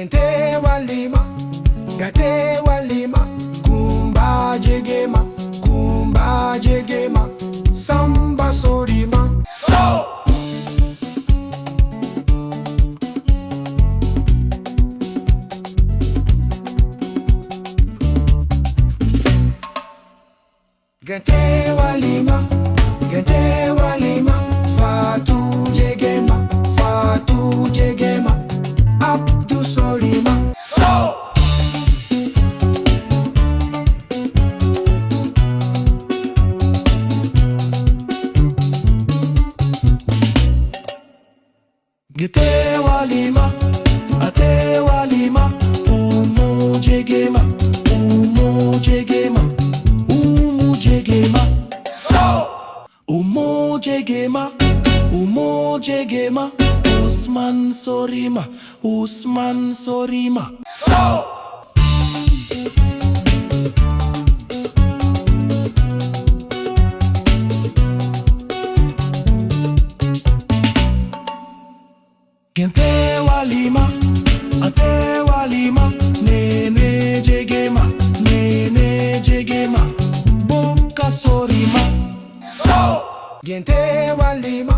Guinté Walima, Guinté Walima, Coumba Jegema, Coumba Jegema, Samba Sori Saut. Guinté Walima, Guinté Walima, Fatou Jegema, Fatou Jegema, Abdou Sori Saut. Guinté Walima, Guinté Walima, Oumou Jegema, Oumou Jegema, Oumou Jegema, Saut. Oumou Jegema, Oumou Jegema, Ousmane Sori Ousmane Sori Saut. Guinté Walima, Guinté Walima, Néné Jegema, Néné Jegema, Bocar Sori Saut. Guinté Walima.